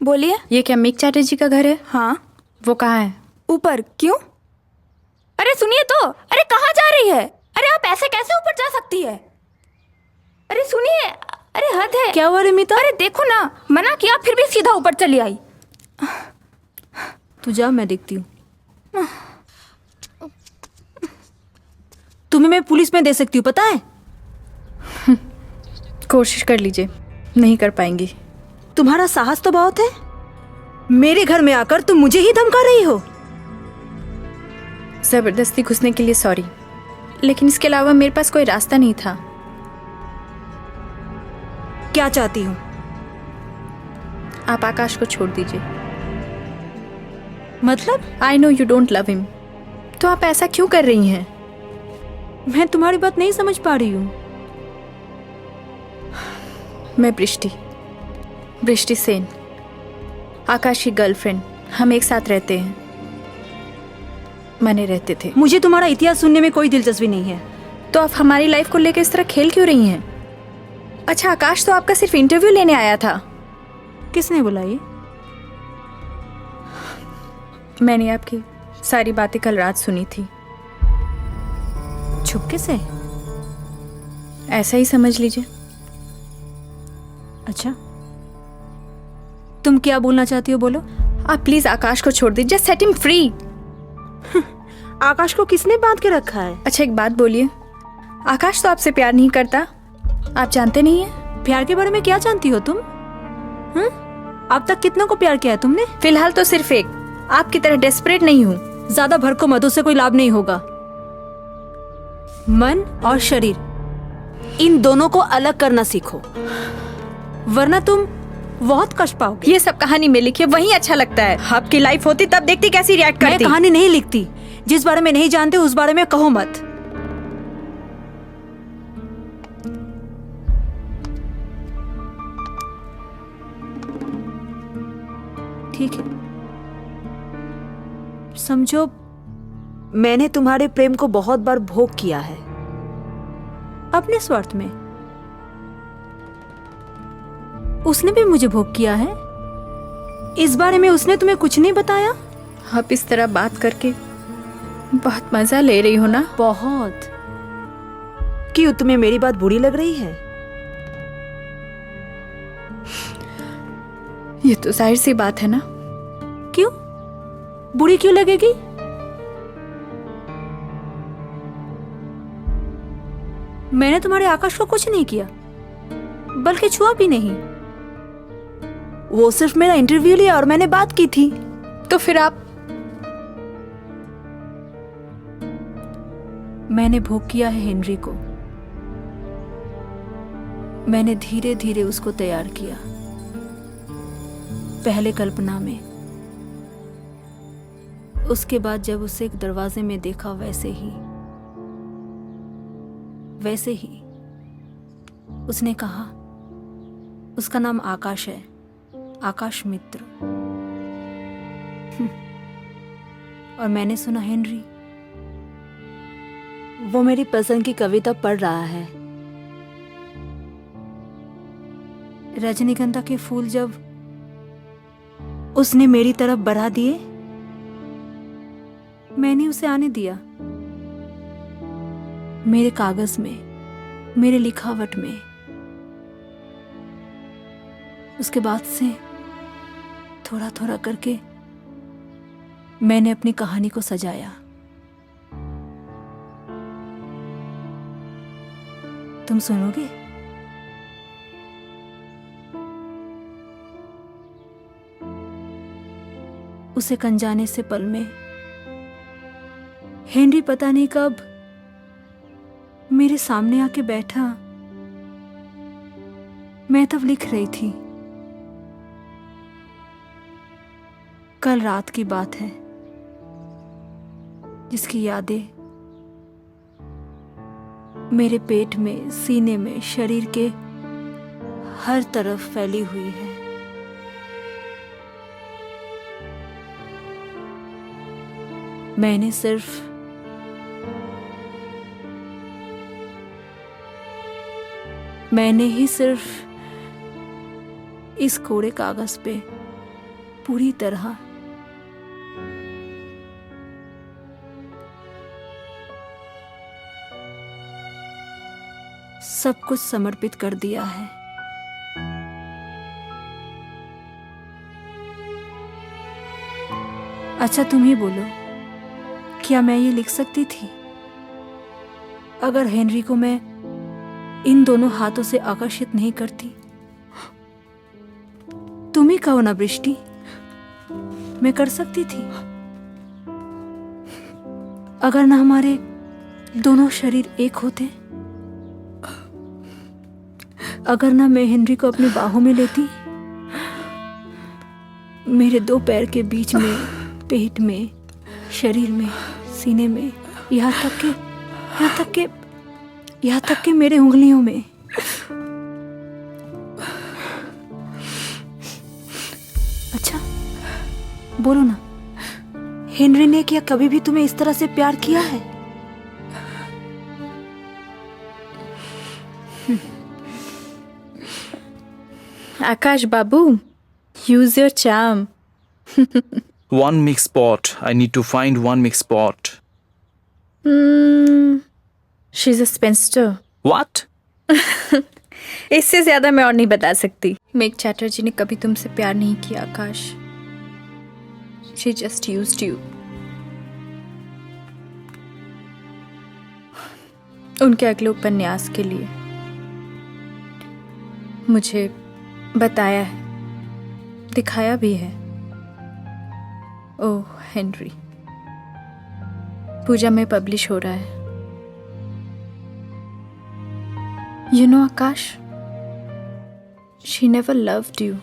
बोलिए। ये क्या मिक चैटर्जी का घर है? हाँ। वो कहाँ है? ऊपर। क्यों? अरे सुनिए तो। अरे कहाँ जा रही है? अरे आप ऐसे कैसे ऊपर जा सकती है? अरे सुनिए। अरे हद है। क्या हुआ रिमिता? अरे देखो ना, मना किया फिर भी सीधा ऊपर चली आई। तू जा, मैं देखती हूँ। तुम्हें मैं पुलिस में दे सकती हूँ, पता है? कोशिश कर लीजिए, नहीं कर पाएंगी। तुम्हारा साहस तो बहुत है। मेरे घर में आकर तुम मुझे ही धमका रही हो। जबरदस्ती घुसने के लिए सॉरी, लेकिन इसके अलावा मेरे पास कोई रास्ता नहीं था। क्या चाहती हूँ? आप आकाश को छोड़ दीजिए। मतलब? I know you don't love him, तो आप ऐसा क्यों कर रही हैं? मैं तुम्हारी बात नहीं समझ पा रही हूँ। मैं बृष्टि सेन, आकाश की गर्लफ्रेंड। हम एक साथ रहते हैं, माने रहते थे। मुझे तुम्हारा इतिहास सुनने में कोई दिलचस्पी नहीं है। तो आप हमारी लाइफ को लेकर इस तरह खेल क्यों रही हैं? अच्छा, आकाश तो आपका सिर्फ इंटरव्यू लेने आया था। किसने बुलाई? मैंने आपकी सारी बातें कल रात सुनी थी। छुपके से? ऐसा ही समझ लीजिए। अच्छा, तुम क्या बोलना चाहती हो, बोलो। आप प्लीज आकाश को छोड़ दीजिए, जस्ट सेट हिम फ्री। आकाश को किसने बांध के रखा है? अच्छा एक बात बोलिए, आकाश तो आपसे प्यार नहीं करता, आप जानते नहीं हैं? प्यार के बारे में क्या जानती हो तुम? अब तक कितनों को प्यार किया है तुमने? फिलहाल तो सिर्फ एक। आपकी तरह डेस्परेट नहीं हूँ। ज्यादा भड़को मत, उससे कोई लाभ नहीं होगा। मन और शरीर, इन दोनों को अलग करना सीखो, वरना तुम बहुत कष्ट पाओगे। ये सब कहानी में लिखी है, वही अच्छा लगता है। आपकी लाइफ होती तब देखती कैसी रिएक्ट करती। मैं कहानी नहीं लिखती। जिस बारे में नहीं जानते उस बारे में कहो मत। ठीक है, समझो मैंने तुम्हारे प्रेम को बहुत बार भोग किया है, अपने स्वार्थ में। उसने भी मुझे भोग किया है। इस बारे में उसने तुम्हें कुछ नहीं बताया? आप इस तरह बात करके बहुत मजा ले रही हो ना? बहुत। क्यों, तुम्हें मेरी बात बुरी लग रही है? ये तो जाहिर सी बात है ना। क्यों बुरी क्यों लगेगी? मैंने तुम्हारे आकाश को कुछ नहीं किया, बल्कि छुआ भी नहीं। वो सिर्फ मेरा इंटरव्यू लिया और मैंने बात की थी। तो फिर आप? मैंने भोग किया है हेनरी को। मैंने धीरे धीरे उसको तैयार किया, पहले कल्पना में, उसके बाद जब उसे एक दरवाजे में देखा वैसे ही उसने कहा उसका नाम आकाश है, आकाश मित्र। और मैंने सुना हेनरी वो मेरी पसंद की कविता पढ़ रहा है। रजनीगंधा के फूल जब उसने मेरी तरफ बढ़ा दिए, मैंने उसे आने दिया, मेरे कागज में, मेरे लिखावट में। उसके बाद से थोड़ा थोड़ा करके मैंने अपनी कहानी को सजाया। तुम सुनोगे? उसे अनजाने से पल में हेनरी पता नहीं कब मेरे सामने आके बैठा। मैं तब लिख रही थी। कल रात की बात है, जिसकी यादें मेरे पेट में, सीने में, शरीर के हर तरफ फैली हुई है। मैंने ही सिर्फ इस कोरे कागज पे पूरी तरह सब कुछ समर्पित कर दिया है। अच्छा तुम ही बोलो, क्या मैं ये लिख सकती थी? अगर हेनरी को मैं इन दोनों हाथों से आकर्षित नहीं करती? तुम ही कहो ना बृष्टि, मैं कर सकती थी? अगर ना हमारे दोनों शरीर एक होते, अगर ना मैं हेनरी को अपनी बाहों में लेती, मेरे दो पैर के बीच में, पेट में, शरीर में, सीने में, यहाँ तक के मेरे उंगलियों में। अच्छा बोलो ना, हेनरी ने क्या कभी भी तुम्हें इस तरह से प्यार किया है? आकाश बाबू, use your charm. One mixed pot. I need to find one mixed pot. She's a spinster. What? इससे ज्यादा मैं और नहीं बता सकती। मेघ चैटर्जी ने कभी तुमसे प्यार नहीं किया आकाश। She just used you. उनके अगले उपन्यास के लिए मुझे बताया है, दिखाया भी है। ओह हेनरी, पूजा में पब्लिश हो रहा है। You know Akash, she never loved you.